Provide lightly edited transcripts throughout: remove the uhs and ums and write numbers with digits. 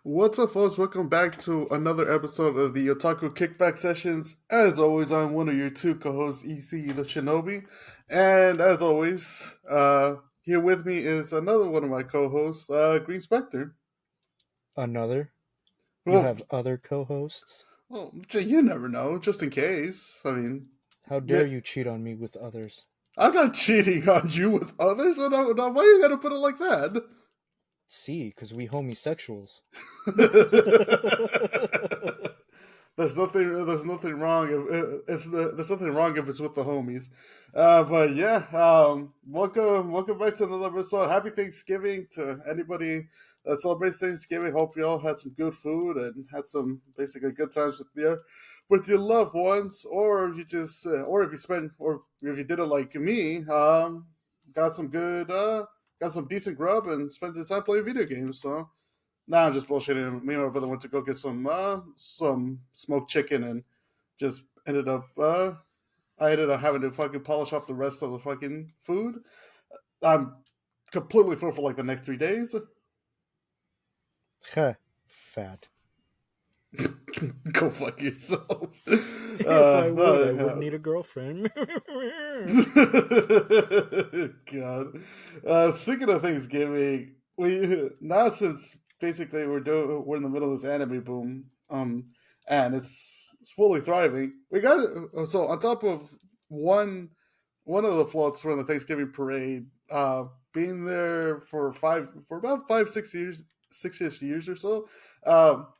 What's up, folks? Welcome back to another episode of the Otaku Kickback Sessions. As always, I'm one of your two co-hosts, EC the Shinobi, and as always, here with me is another one of my co-hosts, Green Specter. Another? You Well, have other co-hosts? you never know, just in case. I mean, How yeah, dare you cheat on me with others? I'm not cheating on you with others. So why you gotta put it like that? See, because we homosexuals. There's nothing. There's nothing wrong if there's nothing wrong if it's with the homies. But yeah, welcome back to another episode. Happy Thanksgiving to anybody that celebrates Thanksgiving. Hope you all had some good food and had some basically good times with your loved ones, or if you just, or if you spend, or if you did it like me, got some good, got some decent grub and spent the time playing video games. So. Nah, I'm just bullshitting. Me and my brother went to go get some smoked chicken and just ended up I ended up having to fucking polish off the rest of the fucking food. I'm completely full for like the next 3 days. Heh. Fat. Go fuck yourself. If I would, I Yeah. wouldn't need a girlfriend. God. Speaking of Thanksgiving, we now since basically we're in the middle of this anime boom, and it's fully thriving. We got so on top of one one of the floats from the Thanksgiving parade, being there for about 5 6 years 6-ish years or so.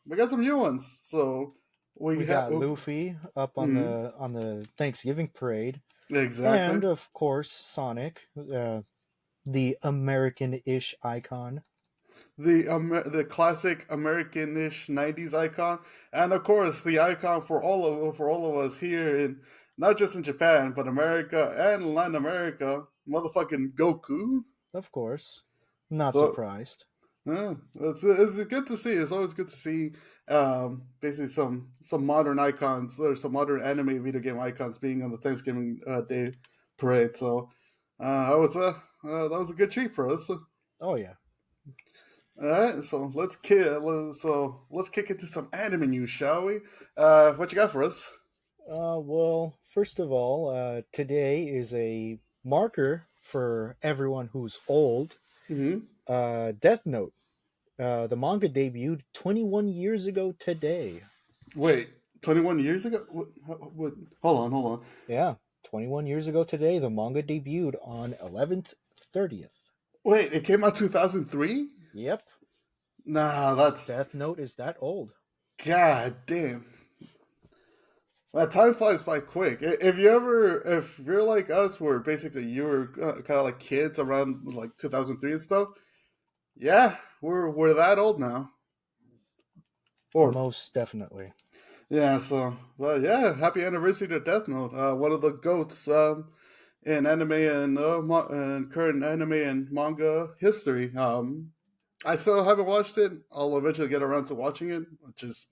We got some new ones. So we We have got Luffy up on the Thanksgiving parade, exactly. and of course Sonic, the American-ish icon. The classic American-ish '90s icon, and of course the icon for all of us here in not just in Japan but America and Latin America, motherfucking Goku. Of course, not So surprised. yeah, it's good to see. It's always good to see basically some modern icons or some modern anime video game icons being on the Thanksgiving Day parade. So that was a good treat for us. Oh yeah. All right, so let's kick into some anime news, shall we? What you got for us? Well, first of all, today is a marker for everyone who's old. Hmm. Death Note. The manga debuted 21 years ago today. Wait, 21 years ago? What? Hold on. Yeah, 21 years ago today, the manga debuted on 11th 30th. Wait, it came out 2003? Yep, Nah, that's Death Note is that old. god damn. That time flies by quick. If you're like us, where basically you were kind of like kids around like 2003 and stuff, yeah, we're that old now. Or Most definitely. yeah, so well, yeah, happy anniversary to Death Note. One of the goats in anime and current anime and manga history. I still haven't watched it. I'll eventually get around to watching it, which is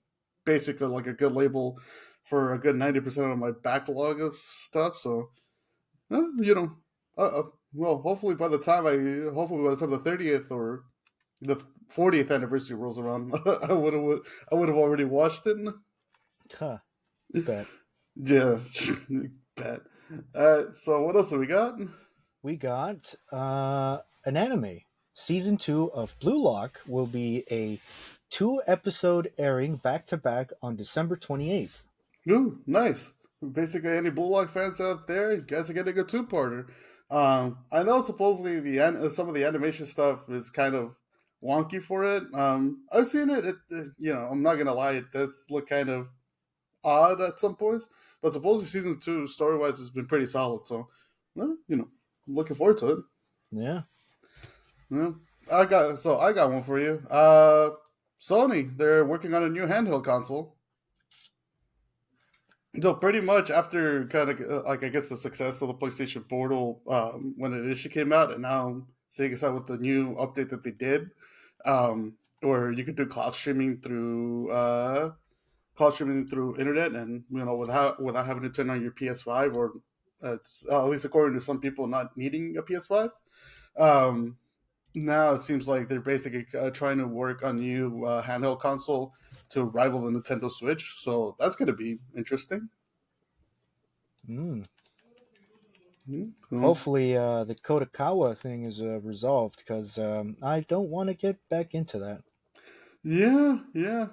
basically like a good label for a good 90% of my backlog of stuff. So, you know, well, hopefully by the time the 30th or the 40th anniversary rolls around, I would have already watched it. Huh, bet. Yeah, bet. So what else do we got? We got an anime. Season 2 of Blue Lock will be a 2 episode airing back to back on December 28th. Ooh, nice. Basically, any Bullock fans out there, you guys are getting a two-parter. I know supposedly some of the animation stuff is kind of wonky for it. I've seen it. I'm not gonna lie, it does look kind of odd at some points. But supposedly season two, story-wise, has been pretty solid. So, I'm looking forward to it. Yeah. Yeah. I got one for you. Sony, they're working on a new handheld console. So pretty much after kind of like I guess the success of the PlayStation Portal when it initially came out, and now Sega's out with the new update that they did, where you could do cloud streaming through internet, and without having to turn on your PS5 or at least according to some people not needing a PS5. Um, now it seems like they're basically trying to work on new handheld console to rival the Nintendo Switch. So that's going to be interesting. Mm. Mhm. Hopefully, the Kodakawa thing is resolved because I don't want to get back into that. Yeah, yeah.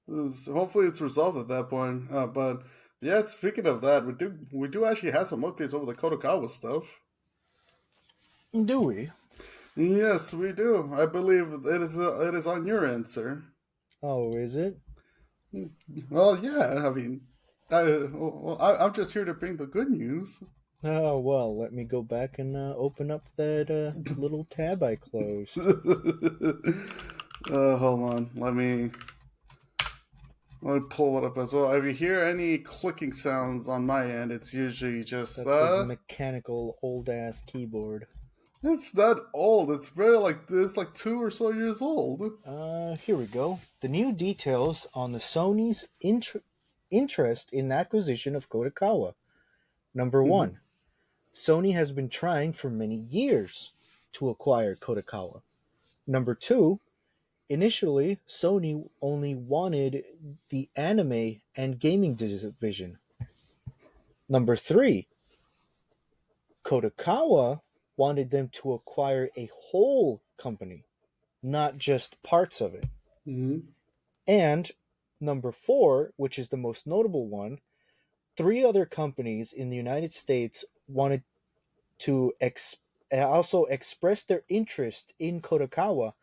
Hopefully it's resolved at that point. But yeah, speaking of that, we do actually have some updates over the Kodokawa stuff. Do we? Yes, we do. I believe it is on your end, sir. Oh, is it? Well, yeah. I mean, I'm just here to bring the good news. Oh, well, let me go back and open up that little tab I closed. Hold on. Let me pull it up as well. If you hear any clicking sounds on my end, it's usually just That's his mechanical old ass keyboard. it's not old. It's like 2 or so years old. Here we go. The new details on the Sony's interest in acquisition of Kodakawa. Number Hmm. one, Sony has been trying for many years to acquire Kodakawa. Number two, initially, Sony only wanted the anime and gaming division. Number three, Kodakawa wanted them to acquire a whole company, not just parts of it. Hmm. And number four, which is the most notable one, three other companies in the United States wanted to also express their interest in Kodakawa,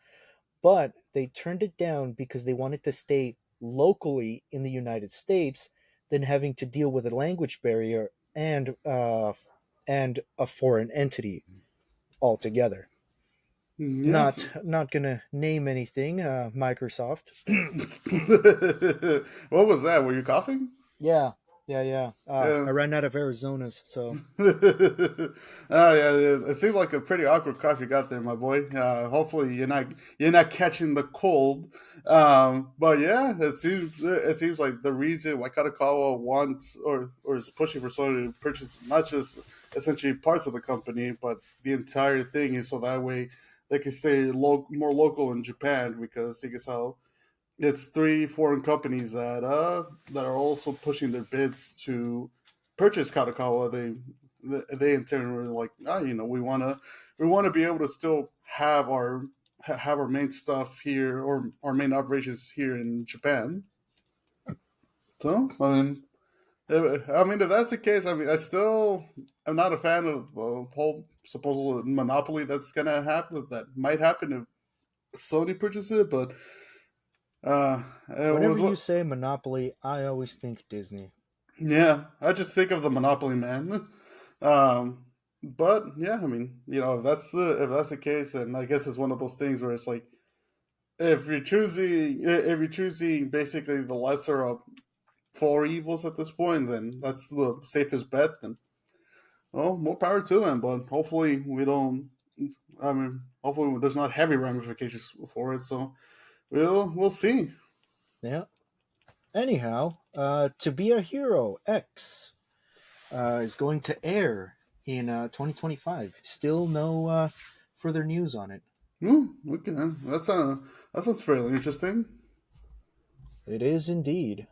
but they turned it down because they wanted to stay locally in the United States than having to deal with a language barrier and a foreign entity altogether. Yes. Not gonna name anything. Microsoft. What was that? Were you coughing? Yeah, yeah. Yeah. I ran out of Arizona's, so Oh yeah, yeah, it seemed like a pretty awkward cough you got there, my boy. Hopefully you're not catching the cold. But yeah, it seems like the reason why Katakawa wants or is pushing for Sony to purchase not just essentially parts of the company, but the entire thing is so that way they can stay more local in Japan because I guess how it's three foreign companies that are also pushing their bids to purchase Katakawa. They in turn were like, we want to be able to still have our main stuff here or our main operations here in Japan. So I mean, if that's the case, I mean, I still am not a fan of the whole supposed monopoly that's gonna happen. That might happen if Sony purchases it, but it whenever was you what. say Monopoly, I always think Disney. Yeah, I just think of the Monopoly Man. But yeah, I mean, if that's the case, and I guess it's one of those things where it's like if you're choosing basically the lesser of four evils at this point, then that's the safest bet. Then well, more power to them. But hopefully we don't. I mean, hopefully there's not heavy ramifications for it. So we'll see. Yeah. Anyhow, To Be a Hero X is going to air in 2025. Still no further news on it. Okay, that sounds fairly interesting. It is indeed.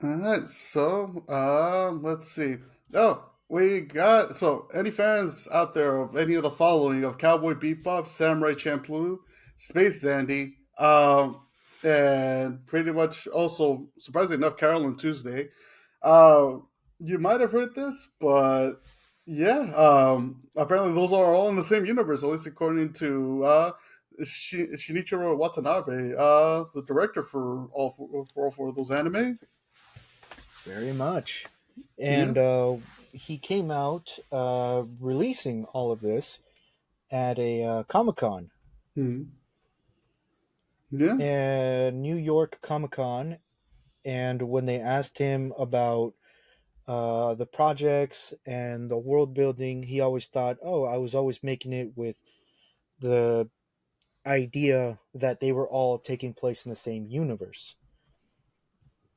All right, so let's see. Oh, we got any fans out there of any of the following of Cowboy Bebop, Samurai Champloo, Space Dandy, and pretty much also surprisingly enough, Carol and Tuesday. Uh, you might have heard this, but yeah, apparently those are all in the same universe, at least according to Shinichiro Watanabe, the director for all four of those anime. Very much. Yeah. And he came out releasing all of this at a Comic Con, Hmm. Yeah. New York Comic Con. And when they asked him about the projects and the world building, he always thought, oh, I was always making it with the idea that they were all taking place in the same universe.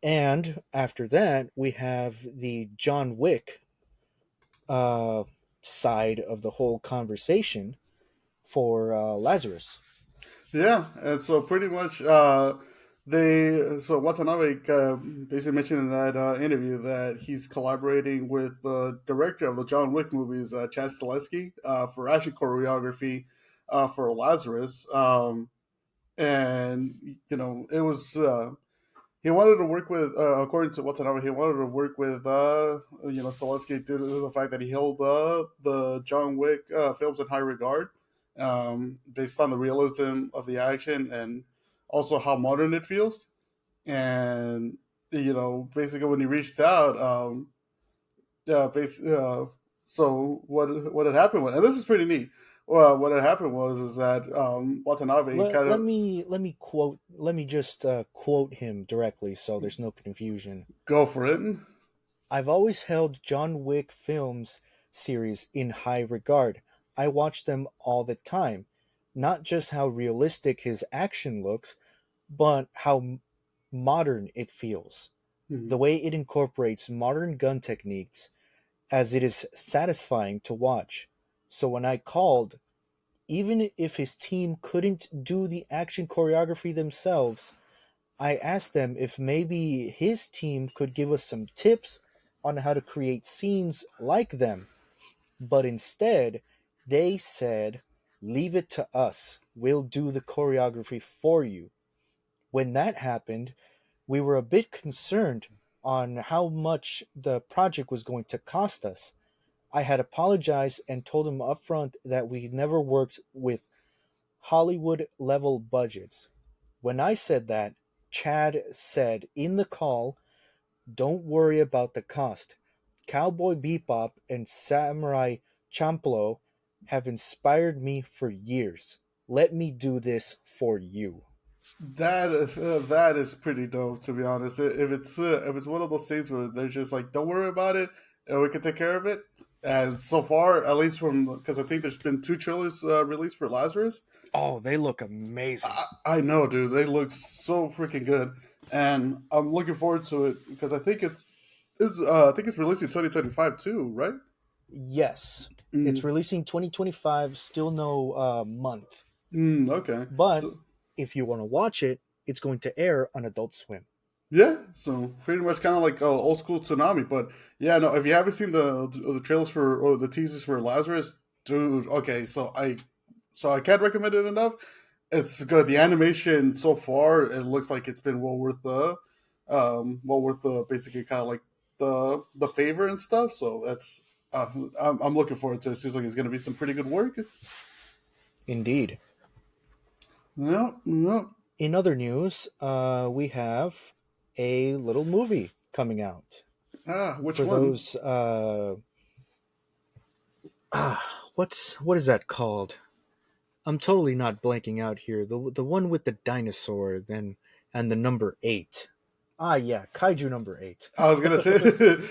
And after that, we have the John Wick uh, side of the whole conversation for Lazarus. Yeah, and so pretty much they so Watanabe basically mentioned in that interview that he's collaborating with the director of the John Wick movies, Chad Stahelski, for action choreography for Lazarus. And it was he wanted to work with, according to Watanabe, he wanted to work with Stahelski due to the fact that he held the John Wick films in high regard, based on the realism of the action and also how modern it feels. And basically when he reached out, so what had happened was, and this is pretty neat. Well, what had happened was is that Watanabe Let, kind let of me let me quote let me just quote him directly so there's no confusion. go for it. I've always held John Wick films series in high regard. I watch them all the time. Not just how realistic his action looks, but how modern it feels. Mhm. The way it incorporates modern gun techniques as it is satisfying to watch. So when I called, even if his team couldn't do the action choreography themselves, I asked them if maybe his team could give us some tips on how to create scenes like them. But instead, they said, leave it to us. We'll do the choreography for you. When that happened, we were a bit concerned on how much the project was going to cost us. I had apologized and told him upfront that we never worked with Hollywood level budgets. When I said that, Chad said in the call, don't worry about the cost. Cowboy Bebop and Samurai Champloo have inspired me for years. Let me do this for you. That is pretty dope, to be honest. If it's one of those things where they're just like, don't worry about it, and we can take care of it. And so far, at least from, because I think there's been two trailers released for Lazarus. Oh, they look amazing. I know, dude, they look so freaking good, and I'm looking forward to it because I think it's released in 2025 too, right? Yes, it's Mm, releasing 2025, still no month. okay. But So, if you want to watch it, it's going to air on Adult Swim. yeah, so pretty much kind of like old school Tsunami, but yeah, no. If you haven't seen the trailers for or the teasers for Lazarus, dude, okay, so I can't recommend it enough. It's good. The animation so far, it looks like it's been well worth the basically kind of like the favor and stuff. So that's I'm looking forward to it. Seems like it's going to be some pretty good work. Indeed. Yeah, yeah. In other news, we have a little movie coming out Which for one? those. What is that called? I'm totally not blanking out here. The one with the dinosaur, then and the number 8. Ah, yeah, Kaiju number 8. I was gonna say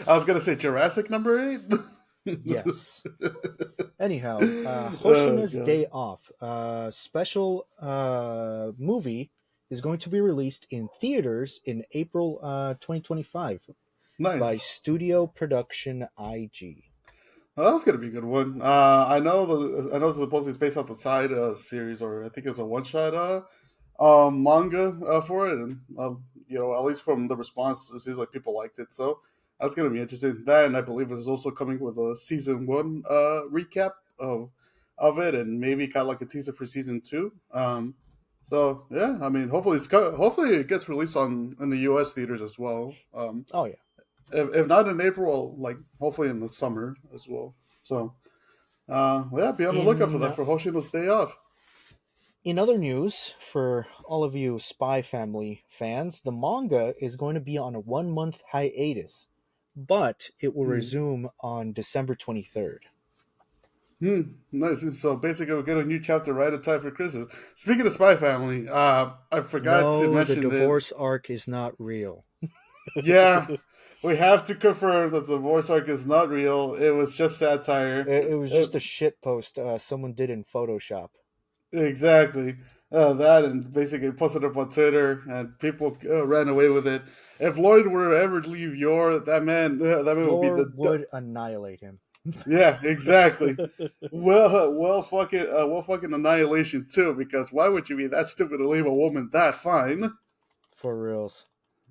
I was gonna say Jurassic number 8. Yes. Anyhow, Oh Hoshina's god, Day Off, special movie, is going to be released in theaters in April 2025 by nice. Studio Production IG. Well, that's gonna be a good one. I know it's supposedly it's based off the side series, or I think it's a one shot manga for it, and at least from the response, it seems like people liked it, so that's gonna be interesting. That, and I believe it's also coming with a season one recap of it, and maybe kind of like a teaser for season two. So yeah, I mean, hopefully it gets released on in the U.S. theaters as well. Oh, yeah. If not in April, like hopefully in the summer as well. So yeah, be on the lookout for In that for Hoshino's Day Off. in other news, for all of you Spy Family fans, the manga is going to be on a 1 month hiatus, but it will Hmm. resume on December 23rd. Nice. So basically, we'll get a new chapter right in time for Christmas. Speaking of Spy Family, I forgot to No, the mention that. divorce arc is not real. Yeah, we have to confirm that the voice arc is not real. It was just satire. It was Uh, just a shit post someone did in Photoshop. exactly. That and basically posted up on Twitter, and people ran away with it. If Lloyd were to ever leave Yor, that man would be Yor the would annihilate him. Yeah, exactly. Well, fucking annihilation too. Because why would you be that stupid to leave a woman that fine? For reals.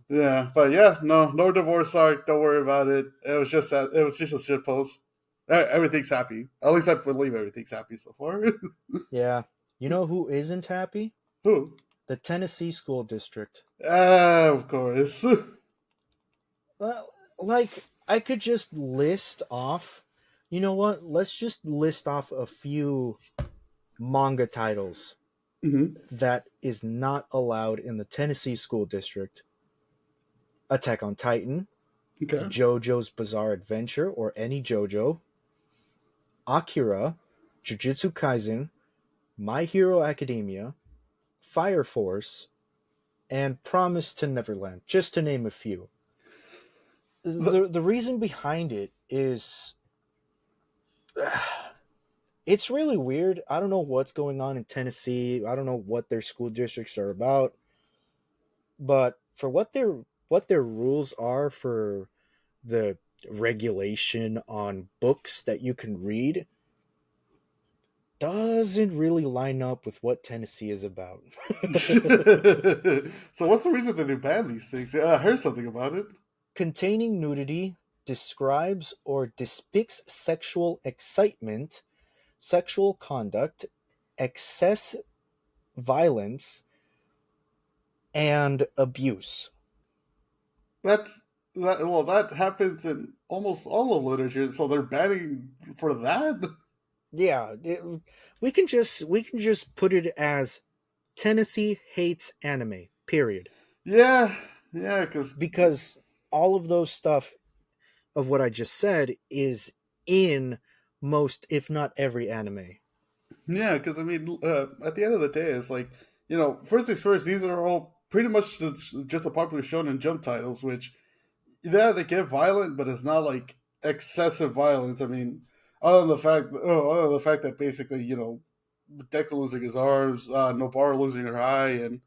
Yeah, but yeah, no divorce arc. Don't worry about it. It was just that. It was just a shit post. Everything's happy. At least I believe everything's happy so far. Yeah. You know who isn't happy? Who? The Tennessee school district. Of course. Like, I could just list off. You know what? Let's just list off a few manga titles Hmm. that is not allowed in the Tennessee school district. Attack on Titan, Okay. JoJo's Bizarre Adventure or any JoJo, Akira, Jujutsu Kaisen, My Hero Academia, Fire Force, and Promise to Neverland, just to name a few. The, The reason behind it is it's really weird. I don't know what's going on in Tennessee. I don't know what their school districts are about, but for what their rules are for the regulation on books that you can read doesn't really line up with what Tennessee is about. so what's the reason that they ban these things? Yeah, I heard something about it. Containing nudity describes or depicts sexual excitement, sexual conduct, excess violence, and abuse. That's that. Well, that happens in almost all of literature. So they're banning for that. Yeah, we can just put it as Tennessee hates anime. Period. Yeah, yeah, because Because all of those stuff of what I just said is in most, if not every, anime. yeah, because I mean, at the end of the day, it's like first things first. These are all pretty much just a popular shonen jump titles, which yeah, they get violent, but it's not like excessive violence. I mean, other than the fact that basically, Deku losing his arms, Nobara losing her eye, and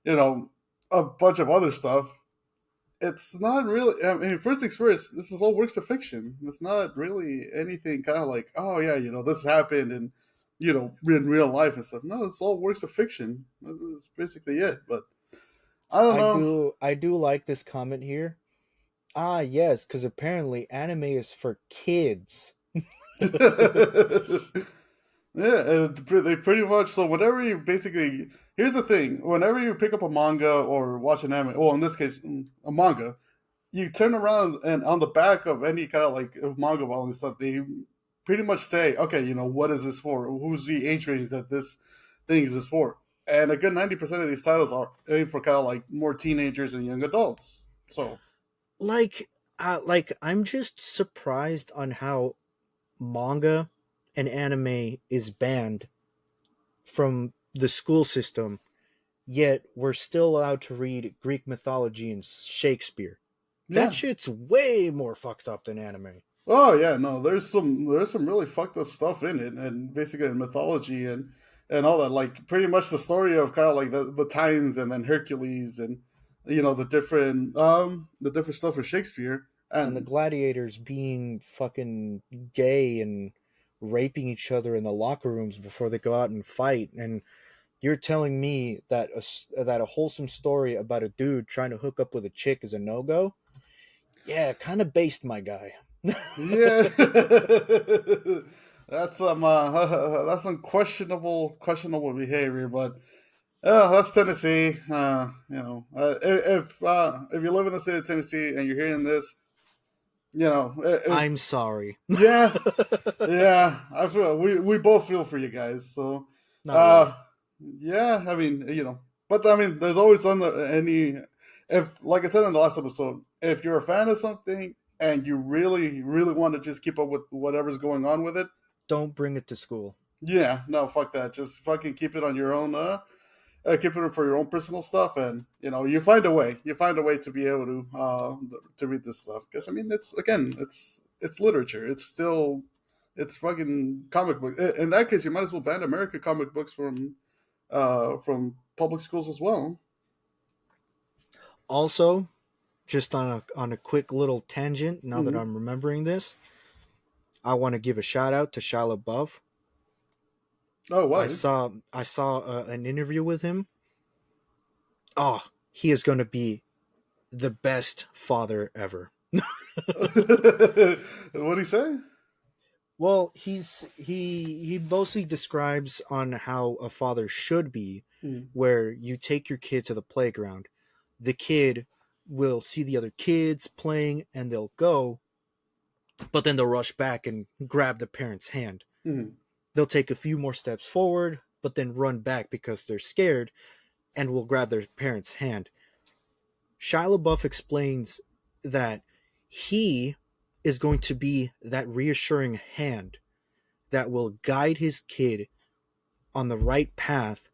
you know, a bunch of other stuff. It's not really. I mean, first things first. This is all works of fiction. It's not really anything kind of like, oh yeah, this happened and in real life and stuff. No, it's all works of fiction. That's basically it. But I don't know. I do like this comment here. Ah, yes, because apparently anime is for kids. Yeah, and they pretty much. So whenever you basically, here's the thing: whenever you pick up a manga or watch an anime, well, in this case, a manga, you turn around and on the back of any kind of like of manga volume stuff, they pretty much say, okay, what is this for? Who's the age range that this thing is this for? And a good 90% of these titles are aimed for kind of like more teenagers and young adults. So Like, I'm just surprised on how manga and anime is banned from the school system, yet we're still allowed to read Greek mythology and Shakespeare. That yeah. shit's way more fucked up than anime. Oh yeah, no, there's some really fucked up stuff in it, and basically in mythology and all that. Like pretty much the story of kind of like the Titans and then Hercules and the different stuff with Shakespeare. And the And gladiators being fucking gay and raping each other in the locker rooms before they go out and fight. And you're telling me that that a wholesome story about a dude trying to hook up with a chick is a no go? Yeah, kind of based, my guy. yeah, that's some questionable behavior, but that's Tennessee. If you live in the state of Tennessee and you're hearing this, I'm sorry. yeah, yeah, I feel we both feel for you guys. So, Not really. uh, yeah, I mean, but I mean, there's always any. If, like I said in the last episode, if you're a fan of something and you really, really want to just keep up with whatever's going on with it, Don't bring it to school. yeah, no, fuck that. Just fucking keep it on your own. Keep it for your own personal stuff, and you find a way. You find a way to be able to read this stuff because I mean, it's literature. It's fucking comic book. In that case, you might as well ban American comic books from public schools as well. Also, just on a quick little tangent, now that Hmm. I'm remembering this, I want to give a shout out to Shia LaBeouf. Oh, I what? saw I saw an interview with him. Oh, he is going to be the best father ever. What'd he say? Well, he mostly describes on how a father should be, Mm, where you take your kid to the playground. The kid will see the other kids playing and they'll go, but then they'll rush back and grab the parent's hand. mm, They'll take a few more steps forward, but then run back because they're scared and will grab their parent's hand. Shia LaBeouf explains that he is going to be that reassuring hand that will guide his kid on the right path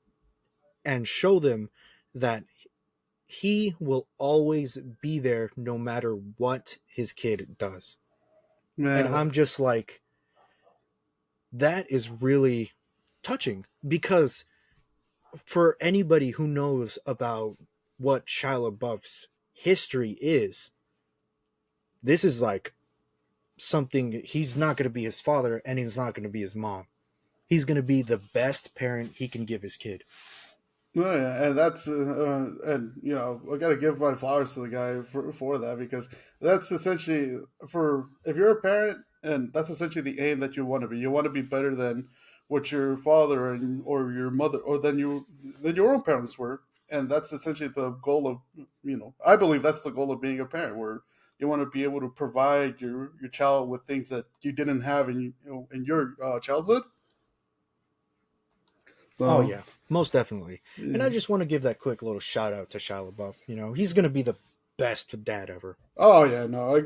and show them that he will always be there no matter what his kid does. And man. I'm just like, that is really touching because for anybody who knows about what Shia LaBeouf's history is, this is like something he's not going to be his father and he's not going to be his mom. He's going to be the best parent he can give his kid. No, yeah, and that's and you know I got to give my flowers to the guy for that because that's essentially for if you're a parent and that's essentially the aim that you want to be. You want to be better than what your father and or your mother or than your own parents were, and that's essentially the goal of I believe that's the goal of being a parent where you want to be able to provide your child with things that you didn't have in your childhood. Oh So yeah, most definitely. And yeah. I just want to give that quick little shout out to Shia LaBeouf. He's going to be the best dad ever. Oh yeah, no,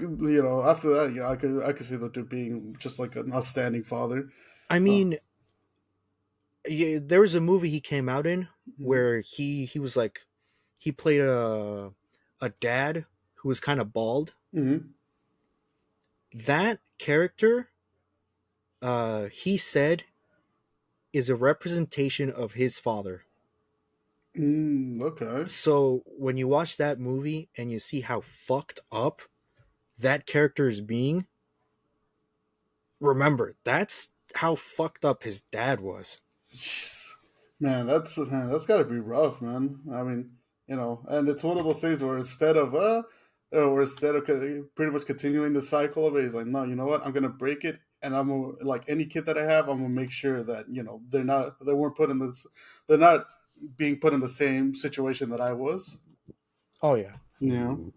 after that, yeah, I could see the dude being just like an outstanding father. I Uh, mean, yeah, there was a movie he came out in mm, where he was like he played a dad who was kind of bald. mm, That character, he said, is a representation of his father. okay. So when you watch that movie and you see how fucked up that character is being, remember that's how fucked up his dad was. Jeez. Man, that's got to be rough, man. I mean, and it's one of those things where pretty much continuing the cycle of it, he's like, no, you know what? I'm gonna break it, and I'm gonna, like any kid that I have, I'm gonna make sure that they weren't put in this, they're not being put in the same situation that I was. Oh yeah, Yeah. All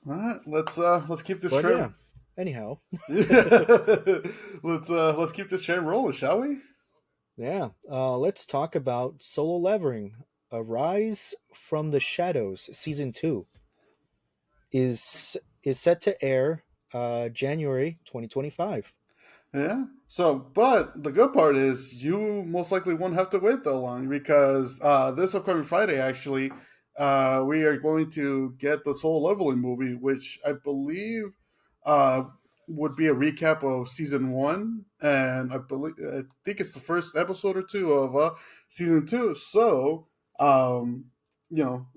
right, let's keep this but trend. yeah. Anyhow, Let's keep this trend rolling, shall we? yeah. Let's talk about Solo Leveling: A Rise from the Shadows. Season 2 is set to air January 2025. Yeah. So, but the good part is you most likely won't have to wait that long because this upcoming Friday, actually, we are going to get the Soul Leveling movie, which I believe uh, would be a recap of season one, and I think it's the first episode or two of season two. So,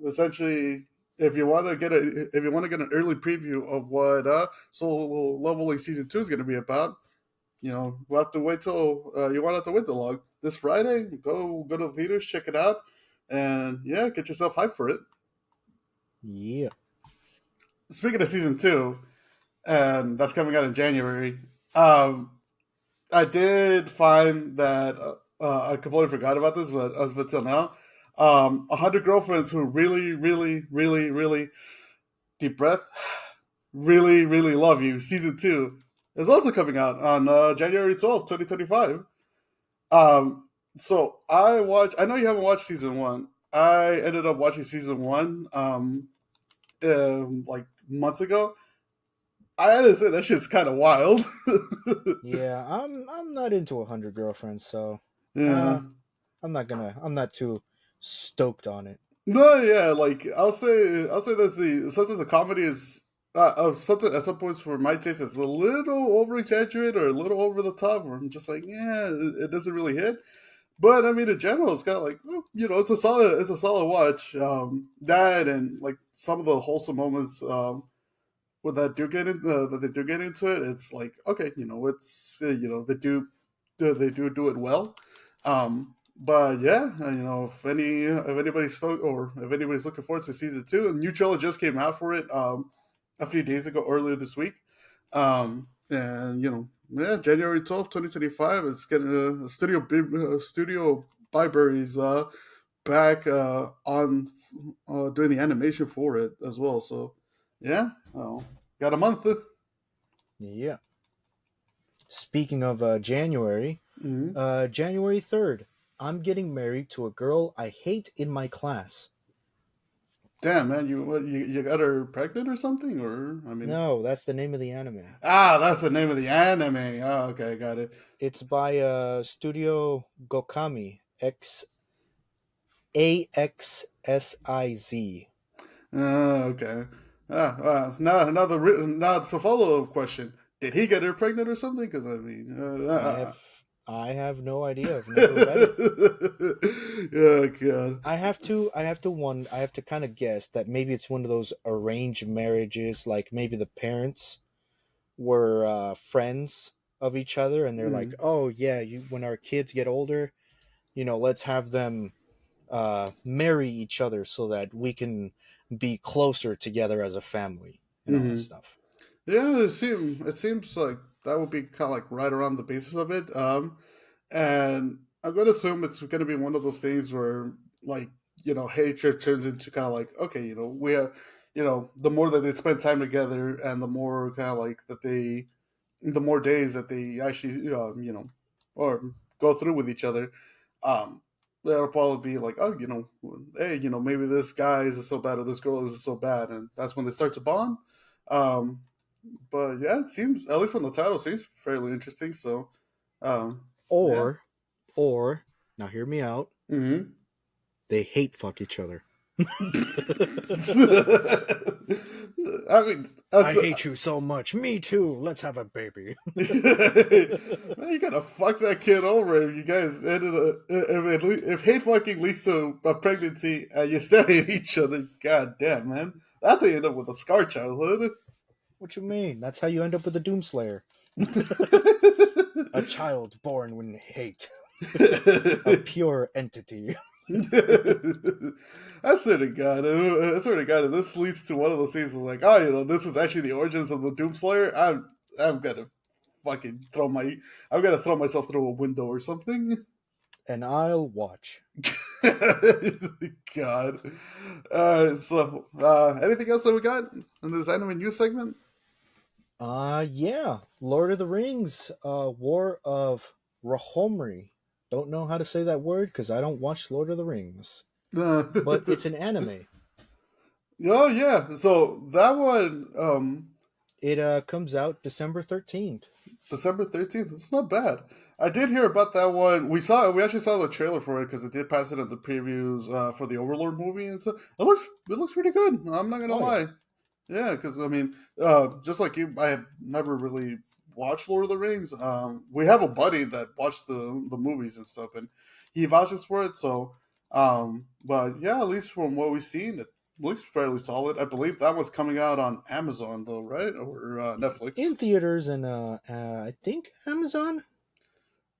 essentially. If you want to get an early preview of what Soul Leveling season two is going to be about, we'll have to wait till you won't have to wait the long. This Friday, go to the theaters, check it out, and yeah, get yourself hyped for it. Yeah. Speaking of season two, and that's coming out in January. Um, I did find that I completely forgot about this, but up until now, 100 girlfriends who really, really, really, really deep breath, really, really love you. Season two is also coming out on January 12th, 2025. So I know you haven't watched season one. I ended up watching season one like months ago. I had to say that shit's kind of wild. Yeah, I'm not into 100 girlfriends, so Yeah. uh I'm not too stoked on it. No, yeah, like I'll say that sometimes the comedy is of something at some points for my taste it's a little over exaggerated or a little over the top. Where I'm just like, yeah, it doesn't really hit. But I mean, in general, it's kind of like it's a solid watch. That and like some of the wholesome moments. when that do get in that they do get into it, it's like okay, it's they do it well. But yeah, if anybody's or if anybody's looking forward to season two, a new trailer just came out for it a few days ago, earlier this week. And yeah, January 12th, 2025. It's getting Studio Byberry's back on doing the animation for it as well. So yeah, got a month. Yeah. Speaking of January, Mm-hmm. January 3rd, I'm getting married to a girl I hate in my class. Damn, man, you got her pregnant or something? Or I mean, No, that's the name of the anime. that's the name of the anime. Oh, okay, got it. It's by Studio Gokami, AXSIZ. Okay. Now it's a follow up question. Did he get her pregnant or something? Because I mean, I have I have no idea. I've never read it. oh god. I have to kind of guess that maybe it's one of those arranged marriages, like maybe the parents were friends of each other and they're like, Mm, "Oh yeah, when our kids get older, let's have them marry each other so that we can be closer together as a family and all that hmm stuff." Yeah, it seems like that would be kind of like right around the basis of it. And I'm gonna assume it's gonna be one of those things where like hatred turns into kind of like okay, we have the more that they spend time together and the more kind of like that they the more days that they actually or go through with each other, um that'll probably be like oh hey maybe this guy isn't so bad or this girl isn't so bad, and that's when they start to bond. um but yeah, it seems, at least from the title, seems fairly interesting. So, yeah. Or or now hear me out. Hmm. They hate fuck each other. I mean, I hate you so much. Me too. Let's have a baby. man, you gotta fuck that kid over if you guys ended if hate fucking leads to a pregnancy and you still hate each other. God damn, man, that's how you end up with a scar childhood. What you mean? That's how you end up with a Doomslayer. A child born with hate. A pure entity. I swear to God, if this leads to one of those things like, oh, this is actually the origins of the Doomslayer. I'm gonna fucking I'm gonna throw myself through a window or something. And I'll watch. God. So, anything else that we got in this anime news segment? Yeah. Lord of the Rings, War of Rahomri. Don't know how to say that word because I don't watch Lord of the Rings. Uh, But it's an anime. oh yeah, so that one, It comes out December 13th. December 13th. It's not bad. I did hear about that one. We actually saw the trailer for it because it did pass it in the previews for the Overlord movie and stuff. It looks pretty good. I'm not gonna Oh, yeah. lie. Yeah, because I mean, just like you, I have never really watched Lord of the Rings. We have a buddy that watched the movies and stuff, and he vouches for it. So, but yeah, at least from what we've seen, it looks fairly solid. I believe that was coming out on Amazon though, right, or Netflix. In theaters and I think Amazon.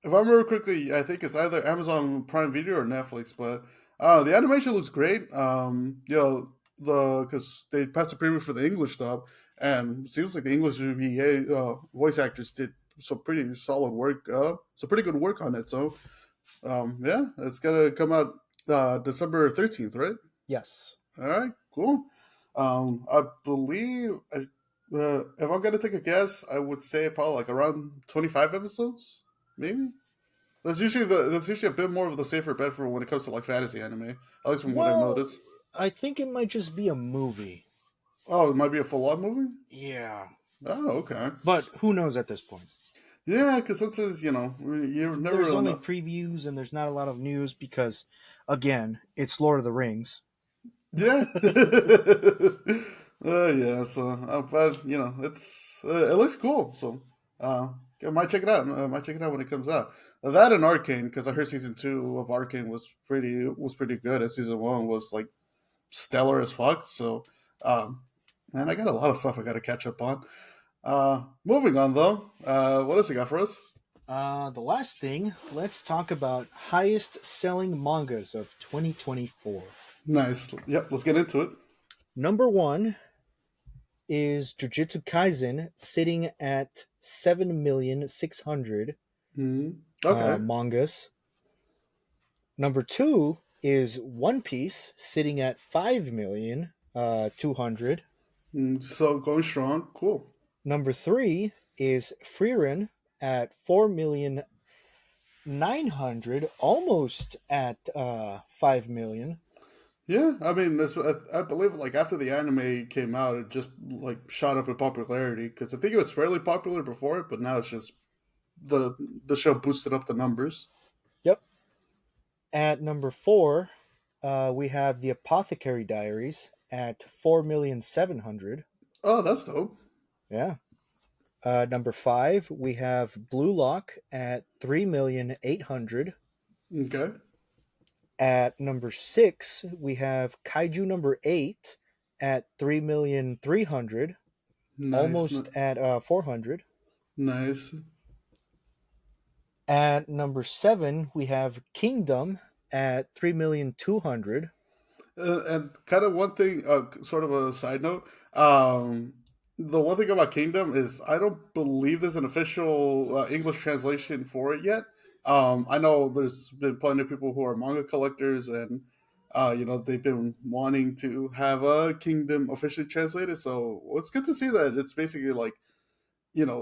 If I remember correctly, I think it's either Amazon Prime Video or Netflix. But the animation looks great. Because they passed the preview for the English dub, and it seems like the English VA voice actors did some pretty solid work, some pretty good work on it. So yeah, it's gonna come out December 13th, right? Yes. All right, cool. I believe, if I'm gonna take a guess, I would say probably like around 25 episodes, maybe. That's usually a bit more of the safer bet for when it comes to like fantasy anime, at least from what I've Well, noticed. I think it might just be a movie. Oh, it might be a full on movie. Yeah. Oh, okay. But who knows at this point? Yeah, because sometimes you never There's really only know. previews and there's not a lot of news because, again, it's Lord of the Rings. Yeah. Yeah. So, but it looks cool. So, I might check it out. I might check it out when it comes out. That and Arcane, because I heard season two of Arcane was pretty good, and season one was like stellar as fuck. So, um, And I got a lot of stuff I got to catch up on. Moving on though, what else you got for us? The last thing, let's talk about highest selling mangas of 2024. Nice. Yep, let's get into it. Number one is Jujutsu Kaisen, sitting at 7,600,000 Okay. mangas. Number two is One Piece, sitting at 5,000,000 200. So going strong. Cool. Number three is Frieren at 4,900,000, almost at 5,000,000. Yeah, I mean, I believe like after the anime came out, it just like shot up in popularity because I think it was fairly popular before it, but now it's just the the show boosted up the numbers. Yep. At number four, we have The Apothecary Diaries at 4,700,000. Oh, that's dope. Yeah. Number five, we have Blue Lock at 3,800,000. Okay, At number six, we have Kaiju number eight at 3,300,000, nice, almost at 400. nice. At number seven, we have Kingdom at 3,200,000. And kind of one thing, sort of a side note. The one thing about Kingdom is I don't believe there's an official English translation for it yet. I know there's been plenty of people who are manga collectors, and they've been wanting to have a Kingdom officially translated. So it's good to see that it's basically like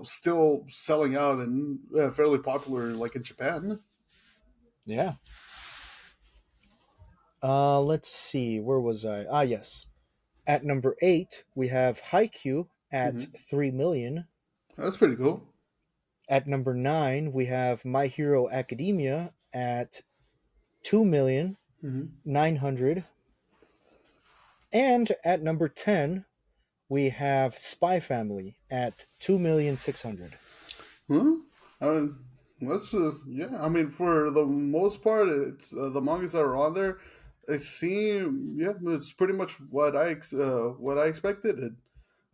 still selling out and fairly popular, like in Japan. Yeah. Let's see. Where was I? Ah, yes. At number eight, we have Haikyuu at Hmm. 3,000,000. That's pretty cool. At number nine, we have My Hero Academia at 2,900,000. And at number 10, we have Spy Family at 2,600,000. Huh? I mean, that's yeah. I mean, for the most part, it's the mangas that are on there. It seem yeah, it's pretty much what I expected.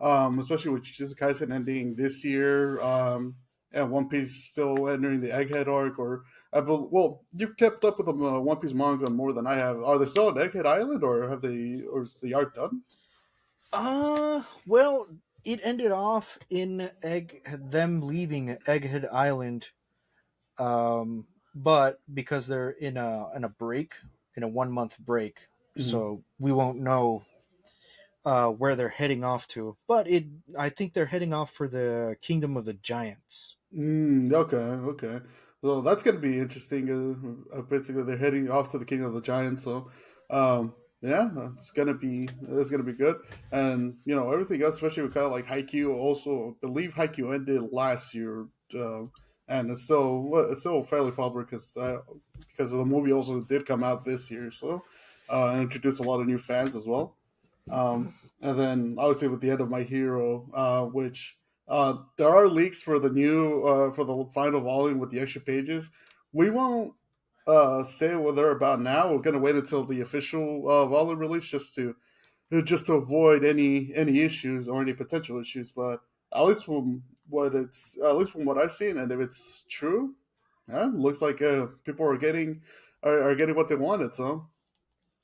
Especially with Jujutsu Kaisen ending this year, and One Piece still entering the Egghead arc. Or well, you've kept up with the One Piece manga more than I have. Are they still on Egghead Island, or or is the art done? Well, it ended off in them leaving Egghead Island, but because they're in a break, in a 1 month break, Mhm. so we won't know where they're heading off to. But I think they're heading off for the Kingdom of the Giants. Okay, okay. So that's going to be interesting. Basically, they're heading off to the King of the Giants. So, yeah, it's gonna be good. And everything else, especially with kind of like Haikyuu. Also, I believe Haikyuu ended last year, and it's still fairly popular because the movie also did come out this year. So, and introduced a lot of new fans as well. And then obviously with the end of My Hero, which there are leaks for the new for the final volume with the extra pages. We won't say what they're about now. We're gonna wait until the official volume release just to avoid any issues or any potential issues. But at least from what I've seen, and if it's true, yeah, looks like people are getting what they wanted. So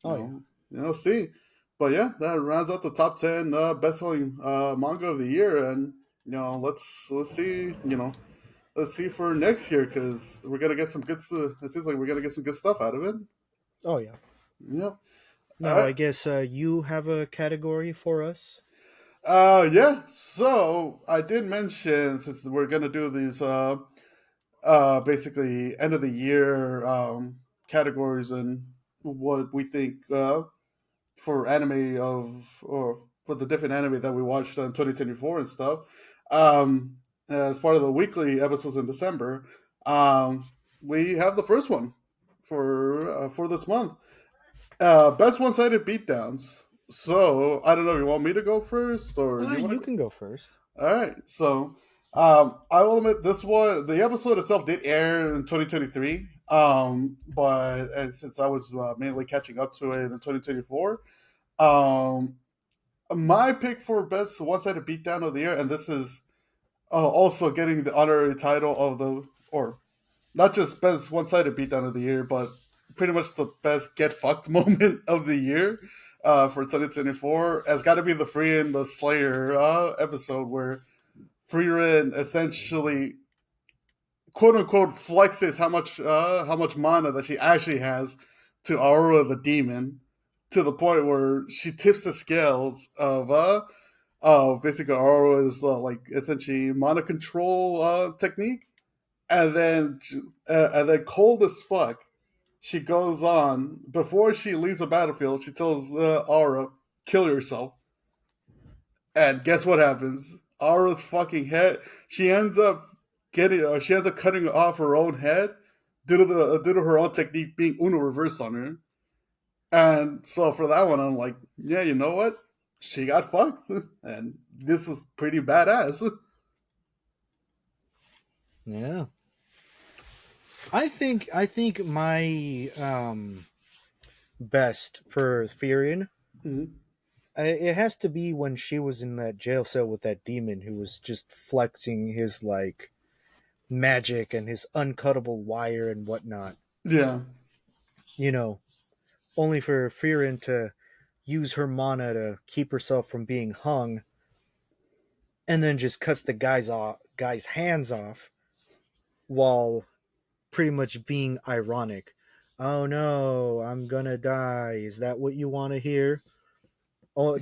Oh yeah. see. But yeah, that rounds out the top 10 best-selling manga of the year, and let's see, let's see for next year because we're gonna get some good. It seems like we're gonna get some good stuff out of it. Oh yeah. Yep. All Now right. I guess you have a category for us. Yeah. So I did mention since we're gonna do these basically end of the year categories and what we think for anime or for the different anime that we watched in 2024 and stuff. As part of the weekly episodes in December, we have the first one for this month. Best one-sided beatdowns. So I don't know if you want me to go first or you want You to. can go first. All right. So I will admit this one. The episode itself did air in 2023. But and since I was mainly catching up to it in 2024, um, My pick for best one-sided beatdown of the year, and this is also getting the honorary title of the, or not just best one-sided beatdown of the year, but pretty much the best get fucked moment of the year for 2024, has got to be the Free and the Slayer episode where Freerin essentially quote unquote flexes how much mana that she actually has to Aurora the demon, to the point where she tips the scales of basically Aurora's like essentially mana control technique, and then cold as fuck, she goes on before she leaves the battlefield. She tells Aura, "Kill yourself." And guess what happens? Aura's fucking head. She ends up she ends up cutting off her own head due to her own technique being Uno reversed on her. And so for that one, I'm like, yeah, you know what? She got fucked, and this is pretty badass. Yeah. I think my best for Furion, Mhm. it has to be when she was in that jail cell with that demon who was just flexing his like magic and his uncuttable wire and whatnot. Yeah. You know, only for Furion to use her mana to keep herself from being hung, and then just cuts the guy's hands off while pretty much being ironic. Oh no, I'm gonna die. Is that what you want to hear? Oh,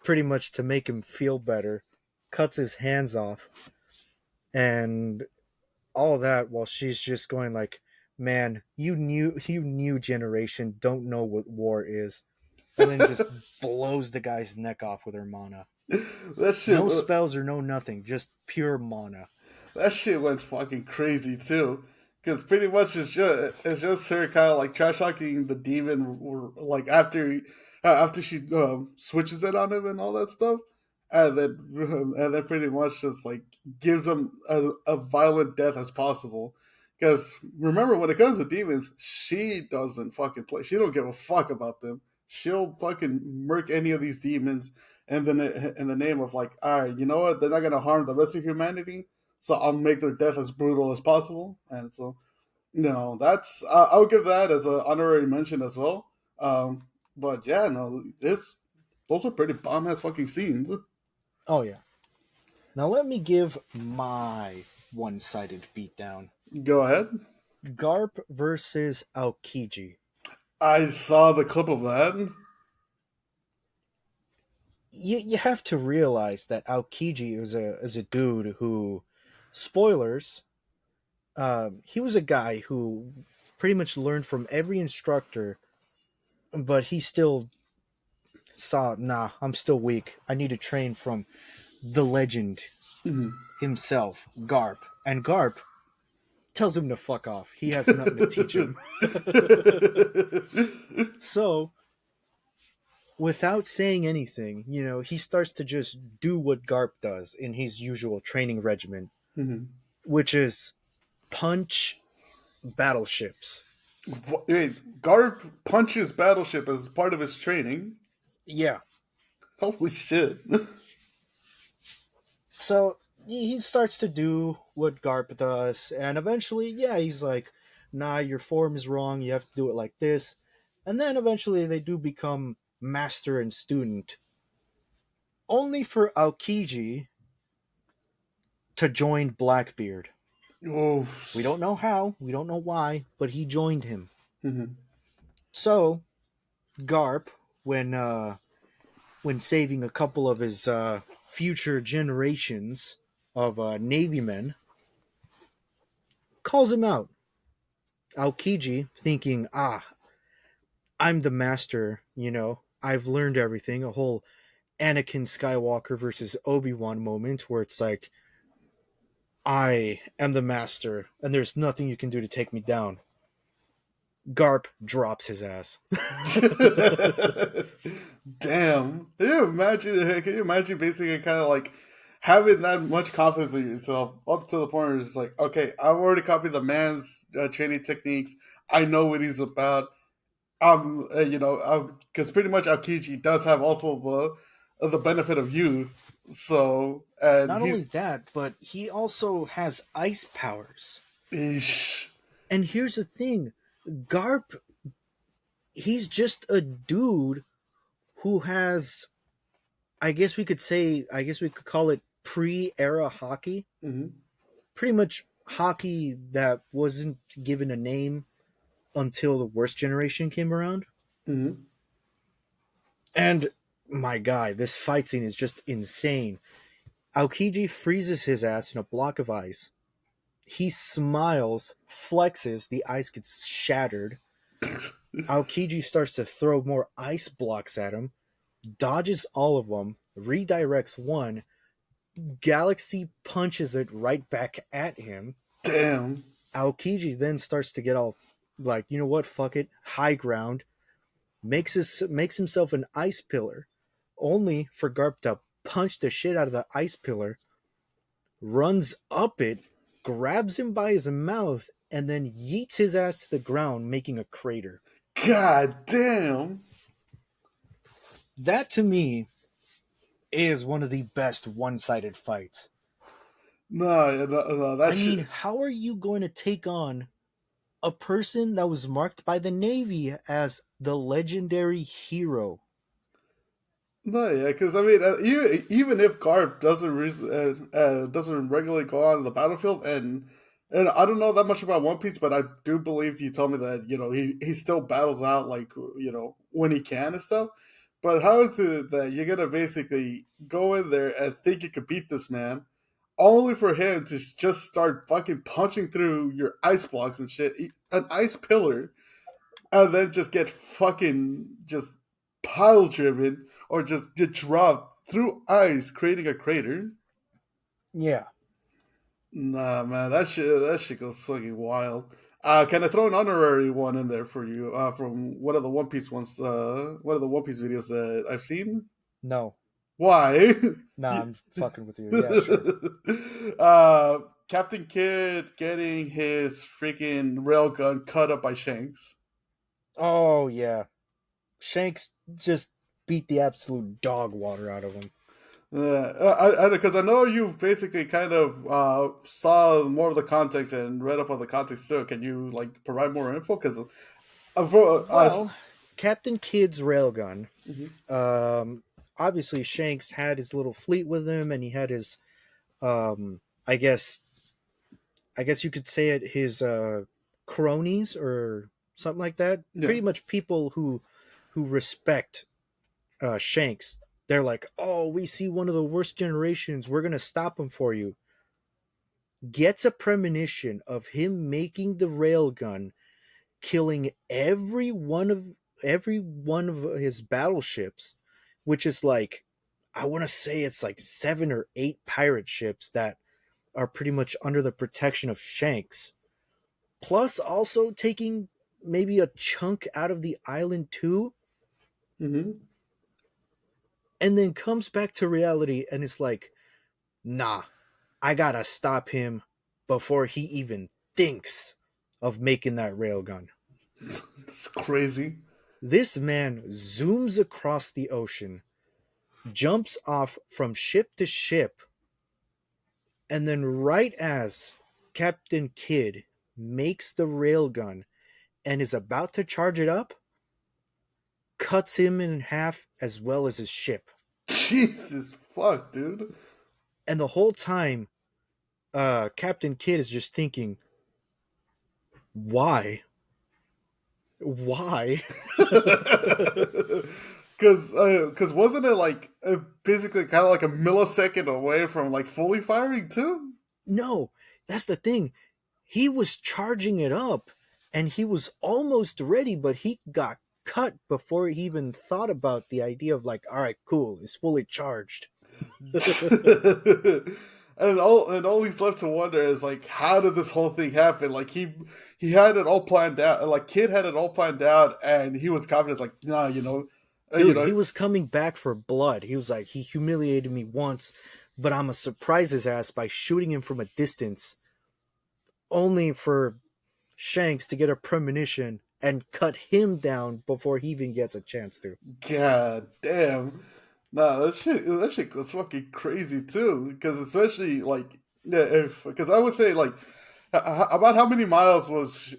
pretty much to make him feel better, cuts his hands off, and all that while she's just going like, "Man, you new generation don't know what war is," and then just blows the guy's neck off with her mana. that shit. No spells or no nothing, just pure mana. That shit went fucking crazy too. Because pretty much it's just her kind of like trash talking the demon, like after she switches it on him and all that stuff, and then pretty much just like gives him a violent death as possible. Because remember, when it comes to demons, she doesn't fucking play. She don't give a fuck about them. She'll fucking murk any of these demons, and then in the name of like, all right, you know what? They're not gonna harm the rest of humanity, so I'll make their death as brutal as possible. And so, no, that's I'll give that as an honorary mention as well. But yeah, no, this those are pretty bomb ass fucking scenes. Oh yeah. Now let me give my one-sided beatdown. Go ahead. Garp versus Aokiji. I saw the clip of that. You have to realize that Aokiji is a dude who, spoilers, he was a guy who pretty much learned from every instructor, but he still saw, nah, I'm still weak. I need to train from the legend Mhm. himself, Garp. And Garp tells him to fuck off. He has nothing to teach him. So, without saying anything, he starts to just do what Garp does in his usual training regimen, Mhm. which is punch battleships. Wait, Garp punches battleship as part of his training. Yeah. Holy shit! So he starts to do what Garp does, and eventually, yeah, he's like, nah, your form is wrong, you have to do it like this. And then eventually they do become master and student, only for Aokiji to join Blackbeard. Oh. We don't know how, we don't know why, but he joined him. Mhm. So Garp, when saving a couple of his future generations of Navy men, calls him out. Aokiji, thinking, I'm the master, I've learned everything. A whole Anakin Skywalker versus Obi-Wan moment where it's like, I am the master, and there's nothing you can do to take me down. Garp drops his ass. Damn. Can you imagine? Can you imagine basically kind of like having that much confidence in yourself up to the point where it's like, okay, I've already copied the man's training techniques. I know what he's about. Because pretty much Aokiji does have also the benefit of youth. So, and Not only he's that, but he also has ice powers. Eesh. And here's the thing, Garp, he's just a dude who has, I guess we could call it pre-era hockey. Mhm. Pretty much hockey that wasn't given a name until the worst generation came around. Mhm. And my guy, this fight scene is just insane. Aokiji freezes his ass in a block of ice. He smiles, flexes, the ice gets shattered. Aokiji starts to throw more ice blocks at him, dodges all of them, redirects one, Galaxy punches it right back at him. Damn. Aokiji then starts to get all like, you know what, fuck it, high ground, makes himself an ice pillar, only for Garp to punch the shit out of the ice pillar, runs up it, grabs him by his mouth, and then yeets his ass to the ground, making a crater. God damn. That to me is one of the best one-sided fights. No, no, no, that I mean, shit. how are you going to take on a person that was marked by the Navy as the legendary hero? No, yeah, because I mean, even if Garp doesn't regularly go on the battlefield, and I don't know that much about One Piece, but I do believe you told me that he still battles out like when he can and stuff. But how is it that you're gonna basically go in there and think you could beat this man, only for him to just start fucking punching through your ice blocks and shit, an ice pillar, and then just get fucking just pile driven or just get dropped through ice, creating a crater. Yeah. Nah, man, that shit goes fucking wild. Can I throw an honorary one in there for you? From one of the One Piece ones, one of the One Piece videos that I've seen. No. Why? Nah, You- I'm fucking with you. Yeah, sure. uh, Captain Kidd getting his freaking railgun cut up by Shanks. Oh, yeah. Shanks just beat the absolute dog water out of him. Because I know you basically kind of saw more of the context and read up on the context too. Can you like provide more info? Because for us, Well, Captain Kidd's railgun. mhm. Um, Obviously, Shanks had his little fleet with him, and he had his, um, I guess, I guess you could say it, his cronies or something like that. Yeah, Pretty much people who respect Shanks. They're like, oh, we see one of the worst generations. We're gonna stop him for you. Gets a premonition of him making the railgun, killing every one of his battleships, which is like, I want to say it's like 7 or 8 pirate ships that are pretty much under the protection of Shanks. Plus, also taking maybe a chunk out of the island too, hmm and then comes back to reality and it's like, nah, I gotta stop him before he even thinks of making that railgun. it's crazy. This man zooms across the ocean, jumps off from ship to ship, and then, right as Captain Kidd makes the railgun and is about to charge it up, cuts him in half as well as his ship. Jesus fuck, dude. And the whole time, Captain Kidd is just thinking, why? Why? Because wasn't it like basically kind of like a millisecond away from like fully firing too? No, that's the thing. He was charging it up and he was almost ready, but he got cut before he even thought about the idea of like, all right, cool, it's fully charged. And all he's left to wonder is like, how did this whole thing happen? Like he had it all planned out. Like Kid had it all planned out, and he was confident. Like, nah, Dude, he was coming back for blood. He was like, he humiliated me once, but I'm gonna surprise his ass by shooting him from a distance, only for Shanks to get a premonition and cut him down before he even gets a chance to. God damn. Nah, that shit was fucking crazy too. Because especially like, yeah, if because I would say like, about how many miles was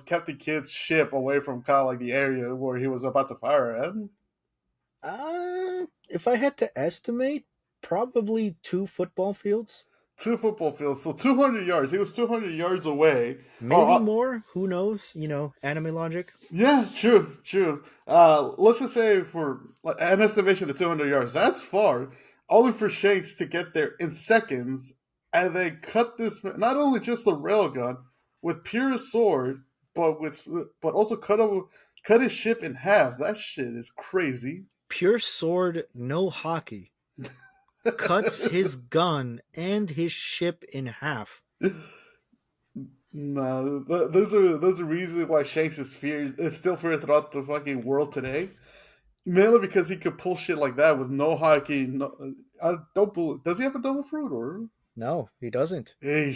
Captain Kidd's ship away from kind of like the area where he was about to fire at? If I had to estimate, probably two football fields, Two football fields, so 200 yards. He was 200 yards away. maybe more. Who knows? Anime logic. Yeah, true, true. Let's just say for like, an estimation of 200 yards, that's far. Only for Shanks to get there in seconds and then cut this, not only just the railgun with pure sword, but also cut his ship in half. That shit is crazy. Pure sword, no hockey. Cuts his gun and his ship in half. No, those are reasons why Shanks is still feared throughout the fucking world today. Mainly because he could pull shit like that with no hockey. No, I don't believe. Does he have a double fruit or? No, he doesn't. Hey,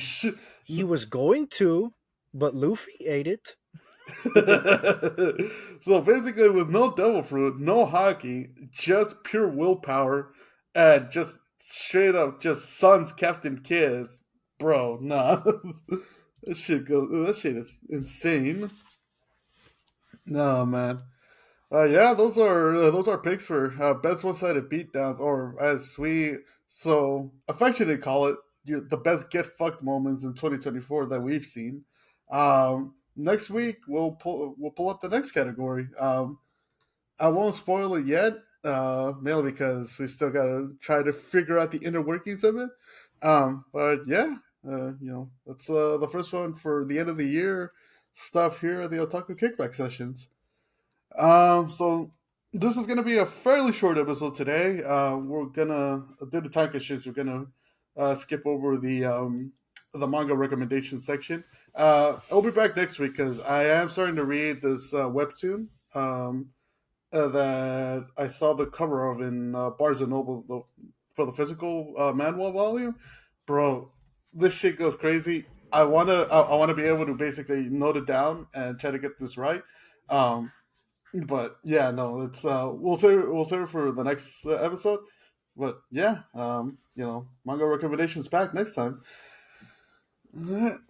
He was going to, but Luffy ate it. So basically, with no devil fruit, no hockey, just pure willpower, and just straight up just Sun's Captain Kiss, bro. Nah, That shit is insane. No man. Yeah, those are picks for best one-sided beatdowns, or as we so affectionately call it, the best get fucked moments in 2024 that we've seen. Next week we'll pull up the next category. I won't spoil it yet, mainly because we still gotta try to figure out the inner workings of it. But yeah, that's the first one for the end of the year stuff here at the Otaku Kickback Sessions. So this is gonna be a fairly short episode today. We're gonna due to time constraints, we're gonna skip over the manga recommendation section. I'll be back next week because I am starting to read this webtoon that I saw the cover of in Barnes and Noble for the physical manual volume. Bro, this shit goes crazy. I wanna be able to basically note it down and try to get this right. Um, but yeah, no, it's we'll save it for the next episode. But yeah, manga recommendations back next time.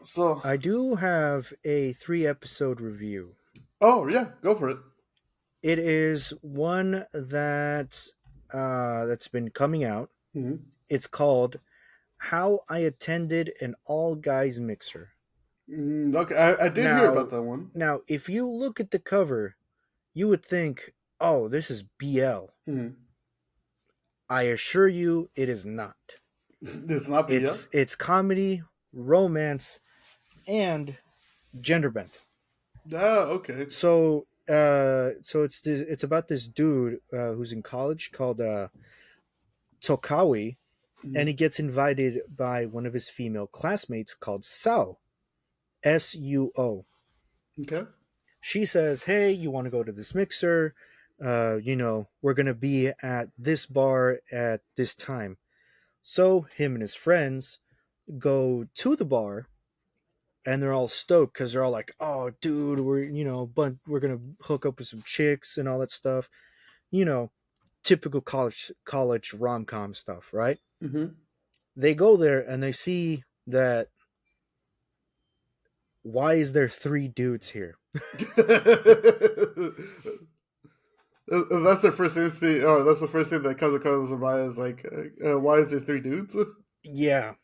So, I do have a 3 episode review. oh yeah, go for it. It is one that's been coming out. Mhm. It's called "How I Attended an All Guys Mixer." Okay, I did hear about Now, that one. now, if you look at the cover, you would think, "Oh, this is BL." Mhm. I assure you, it is not. It's not BL. It's comedy, romance, and gender bent. Ah, okay. So it's about this dude who's in college called Tokawi, and he Mhm. gets invited by one of his female classmates called Sao, Suo. Okay. She says, "Hey, you want to go to this mixer? We're gonna be at this bar at this time." So him and his friends go to the bar, and they're all stoked because they're all like, "Oh, dude, but we're gonna hook up with some chicks and all that stuff." You know, typical college rom com stuff, right? Mm-hmm. They go there and they see that why is there 3 dudes here? That's the first instinct, or that's the first thing that comes across my mind is like, why is there three dudes? Yeah.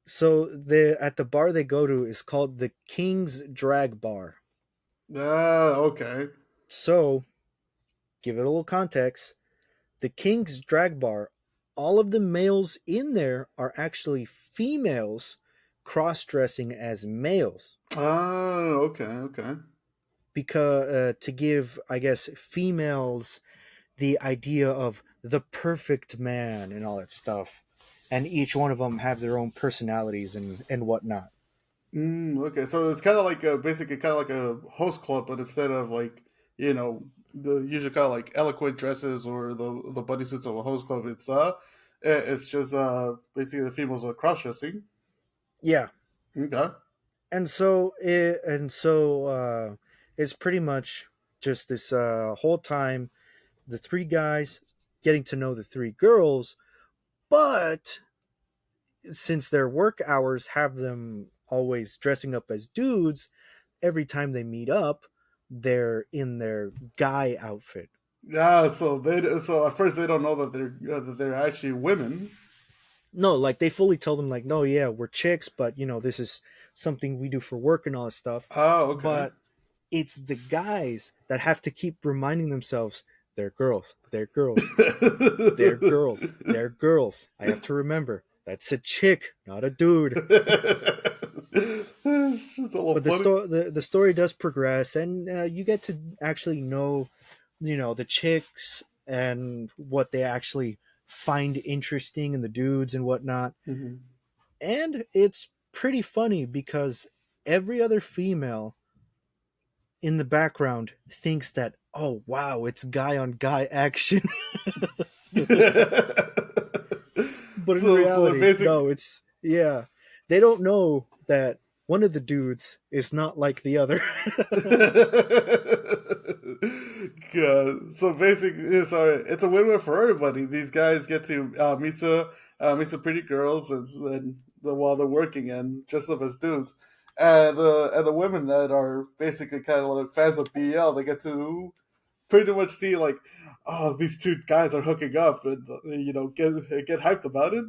So the at the bar they go to is called the King's Drag Bar. Ah, okay. So give it a little context. The King's Drag Bar, all of the males in there are actually females cross dressing as males Ah, okay, okay. because to give, I guess, females the idea of the perfect man and all that stuff, and each one of them have their own personalities and whatnot. Okay, so it's kind of like basically kind of like a host club, but instead of like the usual kind of like eloquent dresses or the bunny suits of a host club, it's just basically the females are cross dressing. Yeah, Okay. and so it's pretty much just this whole time the 3 guys. getting to know the three girls, but since their work hours have them always dressing up as dudes, every time they meet up, they're in their guy outfit. Yeah, so at first they don't know that they're actually women. No, like they fully tell them like, no, yeah, we're chicks, but this is something we do for work and all this stuff. Oh, okay. But it's the guys that have to keep reminding themselves they're girls, they're girls, they're girls, they're girls. I have to remember that's a chick, not a dude. It's just a little But funny. the story does progress, and you get to actually know, the chicks and what they actually find interesting in the dudes and whatnot. Mhm. And it's pretty funny because every other female in the background thinks that, oh wow, it's guy on guy action. But in So they're reality, basic. no, it's yeah. They don't know that one of the dudes is not like the other. God. So basically, sorry, it's a win-win for everybody. These guys get to meet some pretty girls, while they're working and dress up as dudes, and the women that are basically kind of like fans of BL, they get to pretty much see like, oh, these two guys are hooking up, and get hyped about it.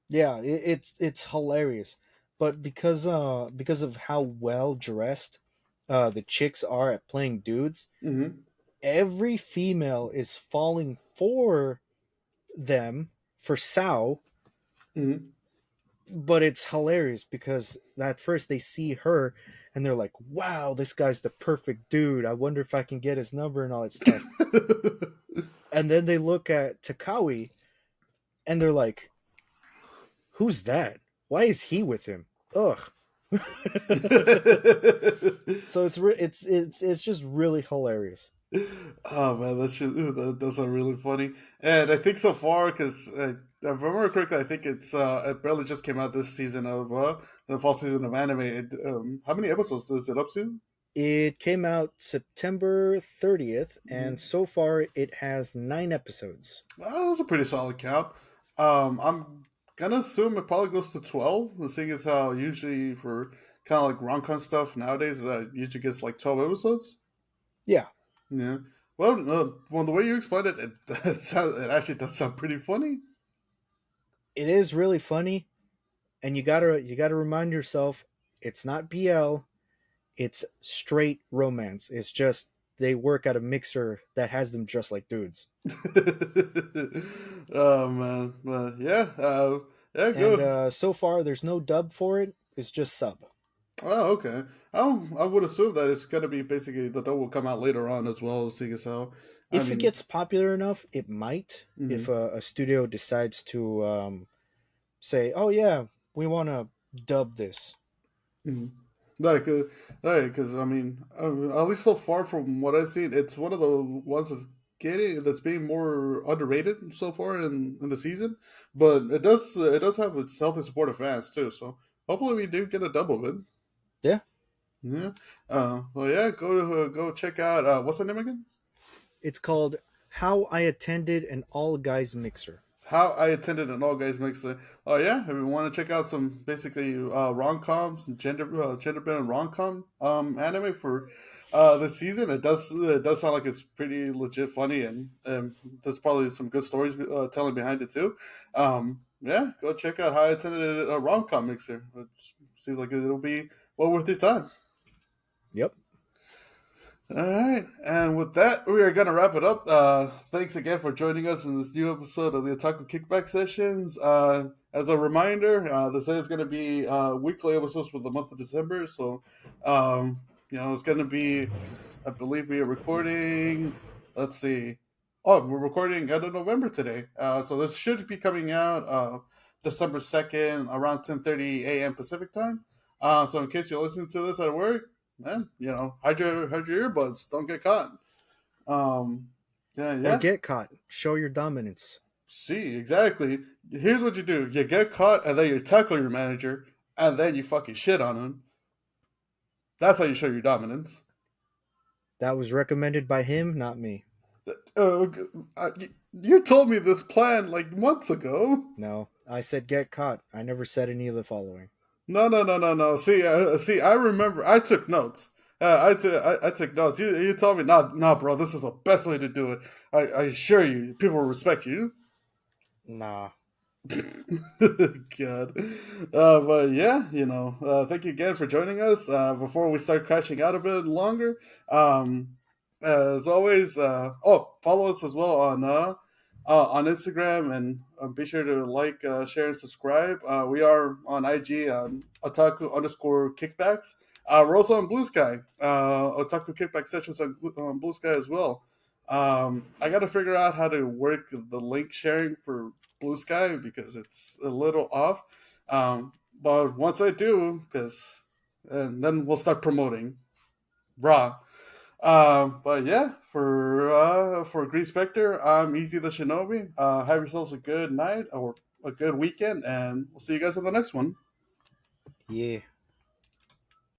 Yeah, it's hilarious. But because of how well dressed the chicks are at playing dudes, Hmm. every female is falling for them for Sao. Hmm. But it's hilarious because at first they see her and they're like, wow, this guy's the perfect dude. I wonder if I can get his number and all that stuff. And then they look at Takawi and they're like, who's that? Why is he with him? Ugh. So it's just really hilarious. Oh man, that does sound really funny. And I think so far, because if I remember correctly, I think it barely just came out this season of the fall season of anime. How many episodes is it up to? It came out September 30th, and Mhm. so far it has 9 episodes. That's a pretty solid count. I'm gonna assume it probably goes to 12. The thing is how usually for kind of like rom-com stuff nowadays, usually gets like 12 episodes. Yeah, Yeah. Well, the way you explained it, it actually does sound pretty funny. it is really funny, and you gotta remind yourself it's not BL, it's straight romance. It's just they work at a mixer that has them just like dudes. Oh man, yeah, yeah, And good. so far, there's no dub for it. It's just sub. Oh, okay. I would assume that it's gonna be basically the dough will come out later on as well, seeing as how. I If it mean, gets popular enough, it might. If mhm, a studio decides to say, "Oh yeah, we want to dub this." mhm. Like, because I mean, at least so far from what I've seen, it's one of the ones that's being more underrated so far in the season. But it does have its healthy support of fans too. So hopefully we do get a double of it. Yeah, Yeah. Well, yeah. Go check out. What's the name again? it's called "How I Attended an All Guys Mixer." How I Attended an All Guys Mixer. Oh yeah. If you want to check out some basically rom coms and gender bent rom com anime for this season, it does sound like it's pretty legit funny, and there's probably some good stories telling behind it too. Yeah. Go check out How I Attended a Rom Com Mixer. It seems like it'll be well worth your time. Yep. All right, and with that, we are going to wrap it up. Thanks again for joining us in this new episode of the Otaku Kickback Sessions. As a reminder, this is going to be weekly episodes for the month of December. So, it's going to be, I believe we are recording, let's see. Oh, we're recording end of November today. So this should be coming out December 2nd around 10:30 a.m. Pacific time. So in case you're listening to this at work, man, hide your earbuds. Don't get caught. Um, yeah, Or yeah. get caught. Show your dominance. See, exactly. Here's what you do: you get caught, and then you tackle your manager, and then you fucking shit on him. That's how you show your dominance. That was recommended by him, not me. Uh, You told me this plan like months ago. No, I said get caught. I never said any of the following. No, no, no, no, no. See, I remember. I took notes. I took notes. You told me, nah, bro. This is the best way to do it. I assure you, people will respect you. Nah. God. But yeah, thank you again for joining us. Before we start crashing out a bit longer, as always, follow us as well on Instagram, and be sure to like, share, and subscribe. We are on IG on Otaku_Kickbacks. We're also on Blue Sky, Otaku Kickback Sessions on Blue Sky as well. I got to figure out how to work the link sharing for Blue Sky because it's a little off. But once I do, and then we'll start promoting Raw. But yeah, for Green Specter, I'm Easy the Shinobi. Have yourselves a good night or a good weekend, and we'll see you guys in the next one. Yeah.